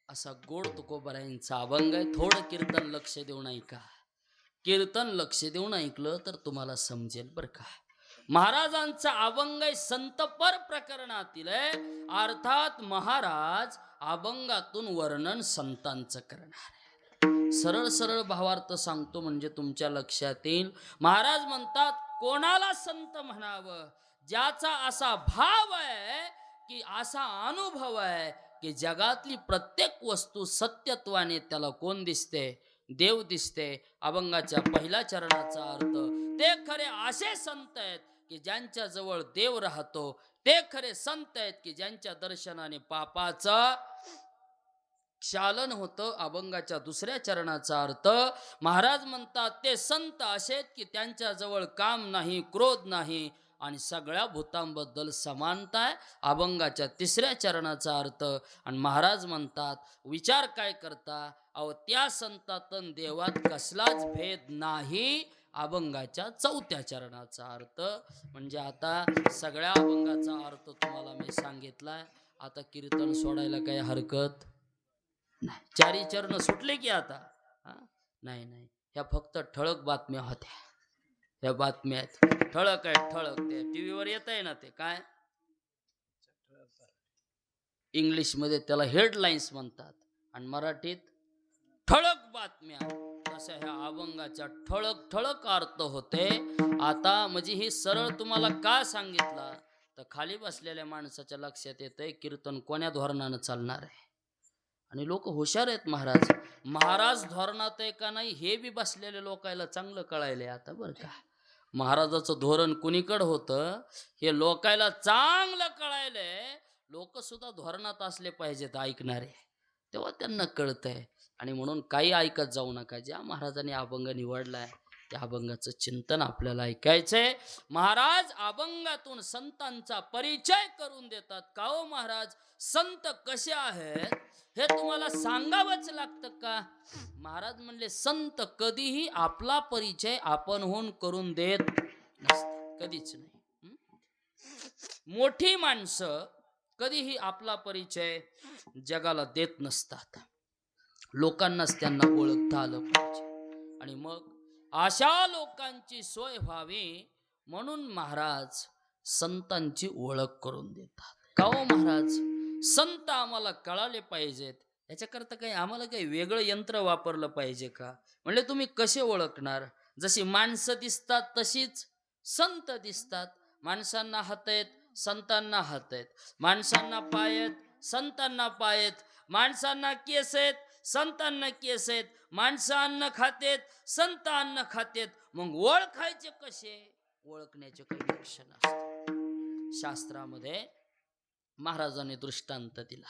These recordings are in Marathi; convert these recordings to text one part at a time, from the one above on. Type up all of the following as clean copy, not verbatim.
असा गोड तुकोबरायांचा अभंग आहे. थोडं कीर्तन लक्ष देऊन ऐका. कीर्तन लक्ष देऊन ऐकलं तर तुम्हाला समजेल बरं का. महाराजांचा अभंग आहे संतपर प्रकरणातील आहे. अर्थात महाराज अभंगातून वर्णन संतांचं करणार आहे. सरळ सरळ भावार्थ सांगतो म्हणजे तुमच्या लक्षात येईल. महाराज म्हणतात कोणाला संत म्हणावं, ज्याचा असा भाव आहे की असा अनुभव आहे की जगातली प्रत्येक वस्तू सत्यत्वाने त्याला कोण दिसते, देव दिसते. अभंगाच्या पहिल्या चरणाचा अर्थ, ते खरे असे संत आहेत की ज्यांच्या जवळ देव राहतो. ते खरे संत आहेत की ज्यांच्या दर्शनाने पापाचं क्षालन होतं. अभंगाच्या दुसऱ्या चरणाचा अर्थ, महाराज म्हणतात ते संत असे आहेत की त्यांच्या जवळ काम नाही, क्रोध नाही आणि सगळ्या भूतांबद्दल समानता आहे. अभंगाच्या तिसऱ्या चरणाचा अर्थ, आणि महाराज म्हणतात विचार काय करता, अहो त्या संतातन देवात कसलाच भेद नाही. अभंगाच्या चौथ्या चरणाचा अर्थ. म्हणजे आता सगळ्या अभंगाचा अर्थ तुम्हाला मी सांगितलाय. आता कीर्तन सोडायला काही हरकत नाही. चारी चरण सुटले की आता नाही नाही, ह्या फक्त ठळक बातम्या होत्या. ह्या बातम्या आहेत ठळक आहेत, ठळक. ते टीव्हीवर येत आहे ना, ते काय इंग्लिशमध्ये त्याला हेडलाईन्स म्हणतात आणि मराठीत ठळक बातम्या. तशा ह्या अभंगाच्या ठळक ठळक अर्थ होते. आता म्हणजे ही सरळ तुम्हाला का सांगितलं तर खाली बसलेल्या माणसाच्या लक्षात येतंय कीर्तन कोण्या धोरणानं चालणार आहे. आणि लोक हुशार आहेत. महाराज महाराज धोरणात आहे का नाही हे बी बसलेल्या लोकायला चांगलं कळायलंय आता बरं का. महाराजाचं धोरण कुणीकडं होतं हे लोकायला चांगलं कळायलंय. लोक सुद्धा धोरणात असले पाहिजेत ऐकणारे, तेव्हा त्यांना कळतंय. आणि म्हणून काही ऐकत जाऊ नका. ज्या महाराजांनी अभंग निवडलाय त्या अभंगाचं चिंतन आपल्याला ऐकायचंय. महाराज अभंगातून संतांचा परिचय करून देतात. का हो महाराज, संत कसे आहेत हे तुम्हाला सांगावंच लागतं का. महाराज म्हणले संत कधीही आपला परिचय आपणहून करून देत नसतात, कधीच नाही. मोठी माणसं कधीही आपला परिचय जगाला देत नसतात. लोकांनाच त्यांना ओळखता आलं पाहिजे. आणि मग अशा लोकांची सोय व्हावी म्हणून महाराज संतांची ओळख करून देतात. का हो महाराज, संत आम्हाला कळाले पाहिजेत याच्याकरता काही आम्हाला काही वेगळं यंत्र वापरलं पाहिजे का. म्हणजे तुम्ही कसे ओळखणार, जशी माणसं दिसतात तशीच संत दिसतात. माणसांना हात आहेत, संतांना हात आहेत. माणसांना पाय आहेत, संतांना पाय आहेत. माणसांना केस आहेत, संतांना केस आहेत. माणसं अन्न खातेत, संत अन्न खातेत. मग ओळखायचे कसे, ओळखण्याचे काही लक्षण असते. शास्त्रामध्ये महाराजांनी दृष्टांत दिला.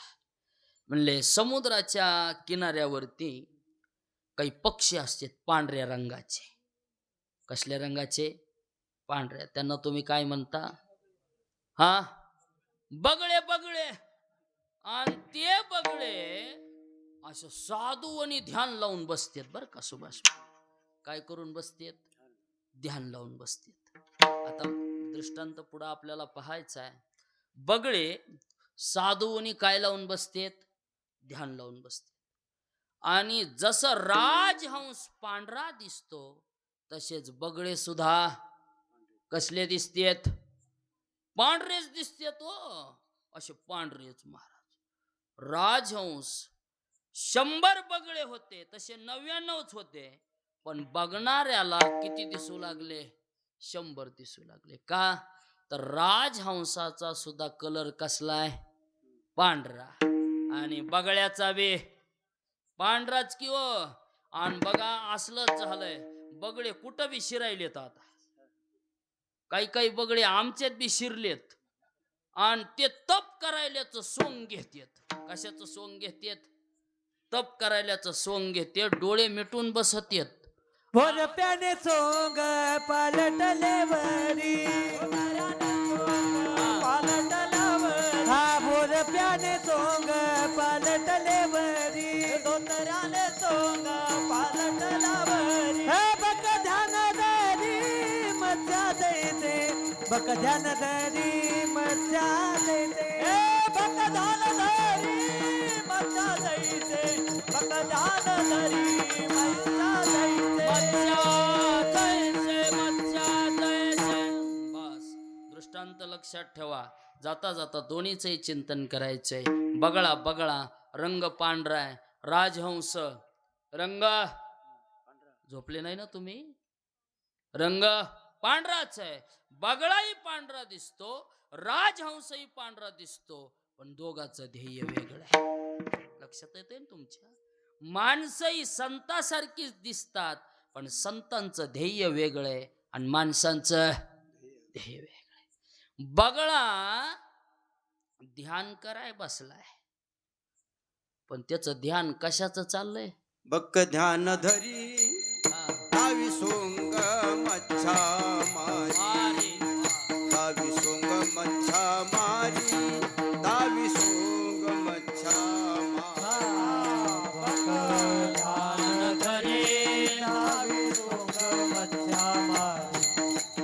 म्हणले समुद्राच्या किनाऱ्यावरती काही पक्षी असतात पांढऱ्या रंगाचे. कसल्या रंगाचे, पांढऱ्या. त्यांना तुम्ही काय म्हणता, हा बगळे. बगळे. आणि ते बगळे असं साधू आणि ध्यान लावून बसतात बरं का सुभाष. काय करून बसतात, ध्यान लावून बसतात. आता दृष्टांत पुढं आपल्याला पाहायचा आहे. बगळे साधू आणि काय लावून बसतात, ध्यान लावून बसतात. आणि जसं राजहंस पांढरा दिसतो तसेच बगळे सुद्धा कसले दिसतात, पांढरेच दिसतात. असे पांढरेच. महाराज राजहंस 100 बगळे होते तसे 99च होते, पण बघणाऱ्याला किती दिसू लागले, 100 दिसू लागले. का तर राजहंसाचा सुद्धा कलर कसलाय, पांढरा. आणि बगळ्याचा बी पांढराच कि हो. आणि बघा असलंच झालंय, बगळे कुठं बी शिरायलेत. आता काही काही बगळे आमच्यात बी शिरलेत. आणि ते तप करायल्याचं सोंग घेतात. कशाचं सोंग घेतात, तप करायल्याचं सोंग घेते. डोळे मिटून बसतात. भोरप्याने सोंग पालटले वरी, हा भोरप्याने सोंग पालटले वरी, धोतराने सोंग पालटला वरी. बक ध्यान धरी मज्जा देते, बक ध्यान धरी मज्जा देते. बक ध्यान धरी लक्षात ठेवा. जाता जाता दोन्हीचंही चिंतन करायचंय. बगळा बगळा रंग पांढरा आहे, राजहंस रंग झोपले नाही ना तुम्ही? रंग पांढराच आहे. बगळाही पांढरा दिसतो, राजहंसही पांढरा दिसतो, पण दोघांचं ध्येय वेगळं आहे. लक्षात येते ना तुमच्या? माणसंही संतासारखीच दिसतात, पण संतांचं ध्येय वेगळं आहे आणि माणसांचं ध्येय वेगळं आहे. बगळा ध्यान कराय बसलाय, पण त्याचं ध्यान कशाचं चाललंय? बक्क ध्यान धरी हा. दावी सोंग मच्छा मारी दावी सोंग मच्छा मारी दावी सोंग मच्छा ध्यान धरे डावी सोंग मच्छा मारी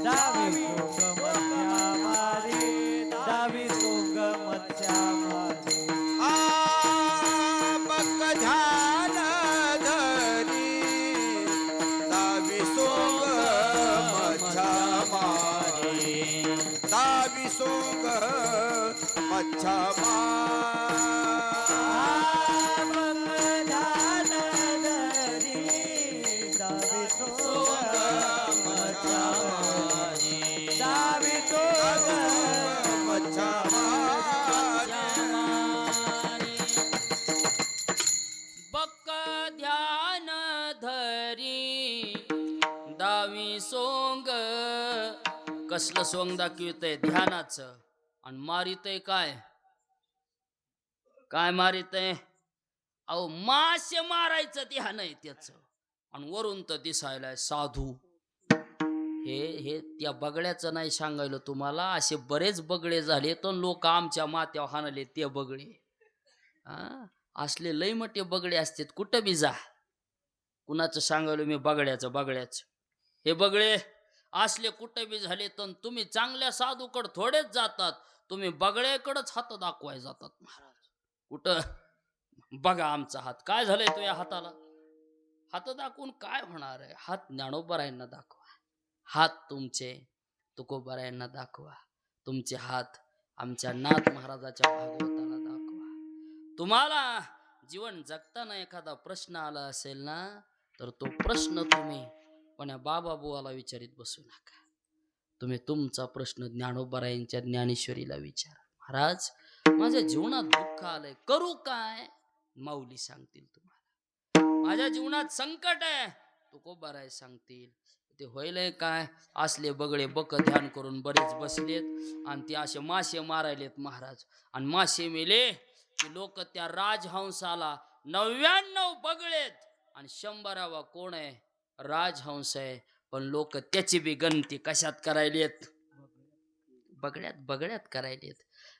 डावी सोंग मच्छा मारी डावी सोंग मच्छा मारी बक्क ध्यान धरी दावी सोंग मच्छा मारी दावी सोंग मच्छा बक्क ध्यान धरी दावी सोंग. कसलं सोंग दाखवितंय? ध्यानाचं. आणि मारितय काय? काय मारितय? अहो मासे मारायचं ध्यान आहे त्याच. आणि वरून तर दिसायलाय साधू. हे त्या बगड्याचं नाही सांगायला तुम्हाला. असे बरेच बगळे झाले तर लोक आमच्या माथ्यावर हाणले ते बगळे. असले लय मोठे बगडे असतात, कुठं बी जा. कुणाचं सांगायला मी? बगड्याचं. हे बगळे असले कुठं बी झाले तर तुम्ही चांगल्या साधूकडे थोडेच जातात, तुम्ही बगड्याकडेच हात दाखवाय जातात. महाराज कुठं? बघा आमचा हात काय झालंय तुझ्या हाताला. हात दाखवून काय होणार आहे? हात ज्ञानोबरायांना दाखवा. हात तुमचे तुकोबरायांना दाखवा. तुमचे हात आमच्या नाथ महाराजाच्या भागवताला दाखवा. तुम्हाला जीवन जगताना एखादा प्रश्न आला असेल ना, तर तो प्रश्न तुम्ही कोण्या बाबा बुवाला विचारित बसू नका. तुम्ही तुमचा प्रश्न ज्ञानोबरायांच्या ज्ञानेश्वरीला विचारा. महाराज माझ्या जीवनात दुःख आलंय, करू काय? माऊली सांगतील तुम्हाला. माझ्या जीवनात संकट आहे, तुकोबराय सांगतील. ते होईलय काय? असले बगळे बक ध्यान करून बरेच बसलेत आणि ते असे मासे मारायलेत महाराज. आणि मासे मेले की लोक त्या राजहंसाला 99 बगळेत आणि 100वा कोण आहे? राजहंस आहे. पण लोक त्याची बी गणती कशात करायलेत? बगळ्यात करायलेत.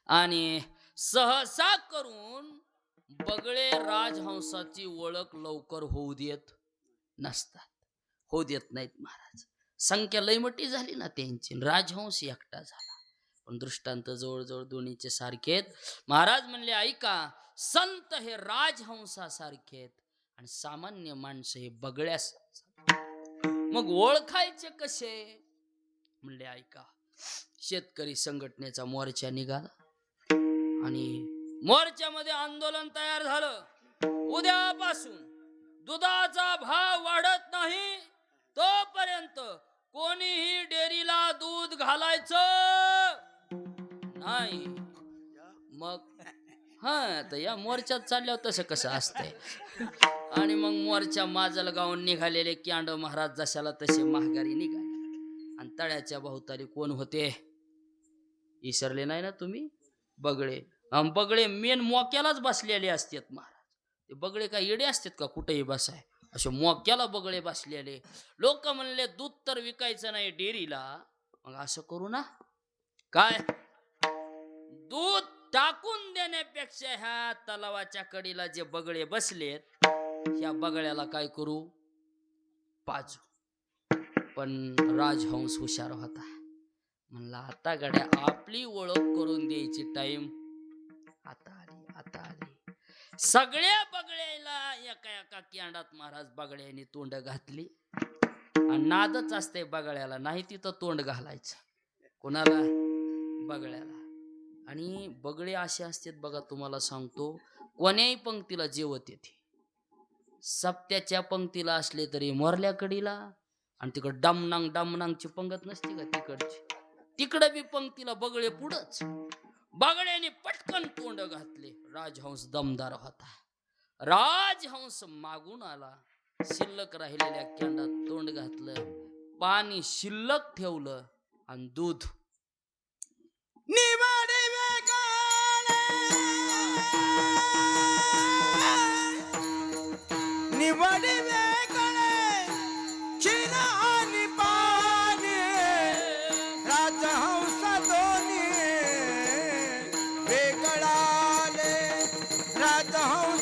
आणि सहसा करून बगळे राजहंसाची ओळख लवकर होऊ देत नसतात, होऊ देत नाहीत महाराज. संख्या लय मोठी झाली ना त्यांची, राजहंस एकटा झाला. पण दृष्टांत जवळजवळ दोन्हीचे सारखेत. महाराज म्हणले ऐका, संत हे राजहंसासारखे आहेत आणि सामान्य माणसं हे बगळ्यासारखे. मग ओळखायचे कसे? म्हणले ऐका, शेतकरी संघटनेचा मोर्चा निघाला आणि मोर्चामध्ये आंदोलन तयार झालं. उद्यापासून दुधाचा भाव वाढत नाही तोपर्यंत कोणीही डेअरीला दूध घालायचं नाही. मग तर या मोर्चात चालल्यावर तसं कसं असतंय. आणि मग मोर्चा माजल गावून निघालेले क्यांड महाराज जशाला तसे महागारी निघाले. आणि तळ्याच्या भोवताली कोण होते? विसरले नाही ना तुम्ही? बगळे. बगळे मेन मोक्यालाच बसलेले असतात महाराज. ते बगळे काय येडे असतात का कुठेही बसाय? असे मोक्याला बगळे बसलेले. लोक म्हणले दूध तर विकायचं नाही डेअरीला, मग असं करू ना काय, दूध टाकून देण्यापेक्षा ह्या तलावाच्या कडीला जे बगळे बसलेत ह्या बगळ्याला काय करू? पाजू. पण राजहंस हुशार होता. म्हणला आता गड्या आपली ओळख करून द्यायची टाइम आता आली. सगळ्या बगळ्याला एका एका क्यांडात महाराज बगळ्याने तोंड घातली. आणि नादच असते बगळ्याला, नाही तिथं तोंड घालायचं. कोणाला? बगळ्याला. आणि बगळे असे असतात बघा, तुम्हाला सांगतो, कोण्याही पंक्तीला जेवत येते. सप्त्याच्या पंक्तीला असले तरी मोरल्या कडीला, आणि तिकड डामनांग डामनांगची पंगत नसते का तिकडची, तिकडे बी पंक्तीला बगळे पुढंच. बगड्याने पटकन तोंड घातले. राजहंस दमदार होता. राजहंस मागून आला, शिल्लक राहिलेल्या केंडात तोंड घातलं, पाणी शिल्लक ठेवलं, आणि दूध निवडी वेगाने निवडी वेगाने क्षीर आणि पाणी राजहंस दोन्ही वेगळाले राजहंस